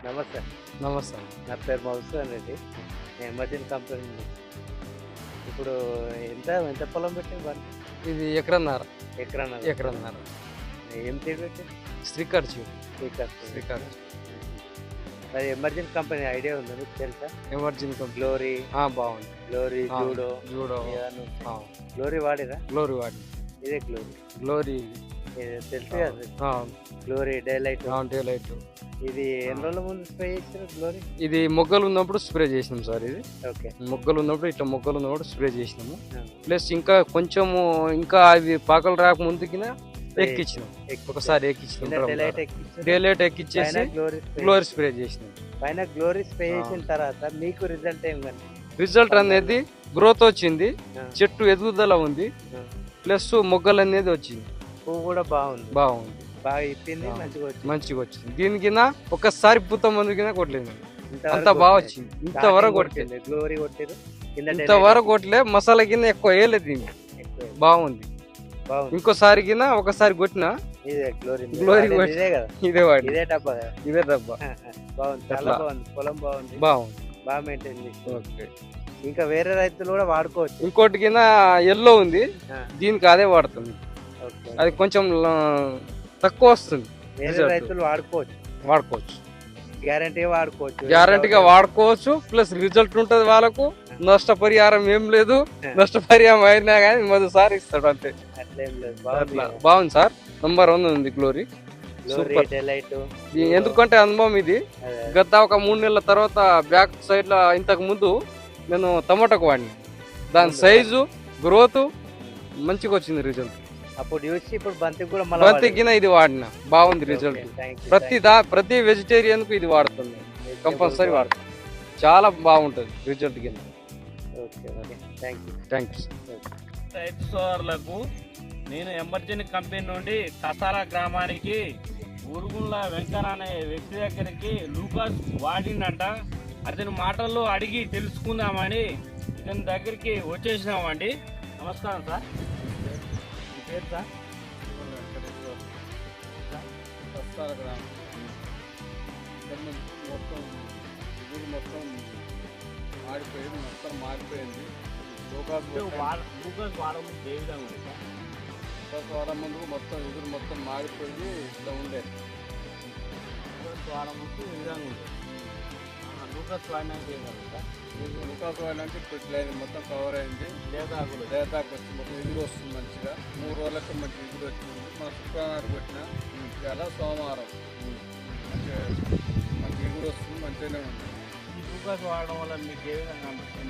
నమస్తే. నమస్తే. నా పేరు మధుసూదన్ రెడ్డి. నేను ఎమర్జెన్సీ కంపెనీ నుండి. ఇప్పుడు ఎంత ఎంత పొలం పెట్టింది పంట? ఇది ఎకరన్నర. ఎకరన్నర. ఏం సీడ్ పెట్టింది? శ్రీకర్ శ్రీకాకుళం. అది ఎమర్జెన్సీ కంపెనీ ఐడియా ఉందా మీకు తెలుసా? ఎమర్జెన్సీ గ్లోరీ బాగుంది. గ్లోరీ జూడో గ్లోరీ వాడిరా? గ్లోరీ వాడి. ఇదే గ్లోరీ. గ్లోరీ తెలుసు కదా, గ్లోరీ డైలైట్. ఇది ఎన్ని రోజుల ముందు స్ప్రే చేసారు గ్లోరీ? ఇది మొగ్గలు ఉన్నప్పుడు స్ప్రే చేసినాం సార్. ఇది ఓకే. మొగ్గలు ఉన్నప్పుడు స్ప్రే చేసినాము. ప్లస్ ఇంకా కొంచెము ఇంకా అవి పాకలు రాక ముందుకిన ఎక్కించినాం. ఒకసారి డైలైట్ ఎక్కిచ్చేసి గ్లోరీ స్ప్రే చేసినాం. పైన గ్లోరీ స్ప్రే చేసిన తర్వాత మీకు రిజల్ట్ ఏం కానీ? రిజల్ట్ అనేది గ్రోత్ వచ్చింది, చెట్టు ఎదుగుదల ఉంది, ప్లస్ మొగ్గలు అనేది వచ్చింది. పువ్వు కూడా బాగుంది. బాగా ఇప్పింది, మంచిగా వచ్చింది. దీనికి ఒకసారి పూత మందు కింద కొట్టలేదు, అంత బాగా వచ్చింది. ఇంతవరకు కొట్టలేదు, గ్లోరీ కొట్టారు. ఇంతవరకు కొట్టలే, మసాలా కింద ఎక్కువ వేయలేదు. దీనికి బాగుంది. ఇంకోసారి కింద ఒకసారి కొట్టినా గ్లోరీ ఇదే వాడి. ఇదే డబ్బా. బాగుంది, చాలా బాగుంది. పొలం బాగుంది, బాగా మెయింటైన్ చేసి. ఓకే. ఇంకా వేరే రైతులు కూడా వాడుకోవచ్చు. ఇంకోటి కింద ఎల్లో ఉంది, దీనికి అదే వాడుతుంది. అది కొంచెం తక్కువ వస్తుంది. వేరే రైతులు వాడుకోవచ్చు, గ్యారంటీగా వాడుకోవచ్చు. ప్లస్ రిజల్ట్ ఉంటది వాళ్ళకు. నష్టపరిహారం ఏం లేదు, నష్టపరిహారం అయినా కానీ మొదటిసారి ఇస్తాడు అంతే. బాగుంది సార్. నంబర్ 1 ఉంది గ్లోరీ. ఎందుకంటే అనుభవం ఇది. గత ఒక 3 నెలల తర్వాత బ్యాక్ సైడ్ లో ఇంతకు ముందు నేను టమాటాకు వాడిని. దాని సైజు, గ్రోత్ మంచిగా వచ్చింది రిజల్ట్. అప్పుడు చూసి ఇప్పుడు బంతికి ఇది వాడిన బాగుంది రిజల్ట్. ప్రతి వెజిటేరియన్ కు ఇది వాడుతుంది, కంపల్సరీ వాడుతుంది. చాలా బాగుంటుంది రిజల్ట్ కింద. Thank you. రైతు సోదరులకు నేను ఎమర్జెన్సీ కంపెనీ నుండి కసారా గ్రామానికి ఊరుగుళ్ళ వెంకన్న అనే వ్యక్తి దగ్గరికి లూకాస్ వాడిందంట. అతని మాటల్లో అడిగి తెలుసుకుందామని ఇతని దగ్గరికి వచ్చేసినామండి. నమస్కారం సార్. పేరు సార్? మాడిపోయింది, మొత్తం మారిపోయింది. వారం ముందు మొత్తం ఎదురు మొత్తం మారిపోయి ఇట్లా ఉండే. వారం ముందు ఈ విధంగా ఉంటుంది. లూకాస్ వాడినాక లూకాస్ వాడినాక ఇప్పుడు మొత్తం కవర్ అయింది. లేతాకు వచ్చి మొత్తం ఎదురు వస్తుంది మంచిగా. 3 రోజులకి మంచి ఎదురు వచ్చింది. మన శుక్రవారం పెట్టిన ఇలా సోమవారం మంచిగా మనకి ఎదురు వస్తుంది, మంచిగానే ఉంది. లూకాస్ వాడడం వల్ల మీకు ఏ విధంగా మంచిగా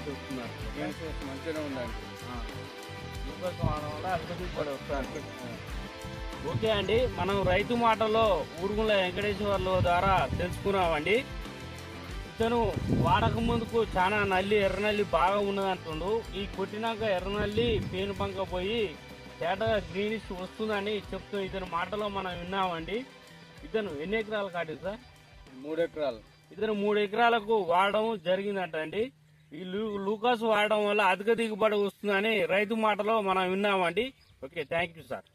చూస్తున్నారు? మంచిగానే ఉందండి. లూకాస్ వాడడం వల్ల అభివృద్ధి కూడా వస్తారు. ఓకే అండి, మనం రైతు మాటలో ఊరుగుల వెంకటేశ్వర్ల ద్వారా తెలుసుకున్నామండి. ఇతను వాడక ముందుకు చాలా ఎర్రనల్లి బాగా ఉన్నదంటుండు. ఈ కొట్టినాక ఎర్రనల్లి పేను పంక పోయి తేటగా గ్రీనిష్ వస్తుందని చెప్తూ ఇతని మాటలో మనం విన్నామండి. ఇతను ఎన్ని ఎకరాలు కాదు సార్? 3 ఎకరాలు. ఇతను 3 ఎకరాలకు వాడడం జరిగిందంట అండి. ఈ లూకాస్ వాడడం వల్ల అధిక దిగుబడి వస్తుందని రైతు మాటలో మనం విన్నామండి. Okay, thank you sir.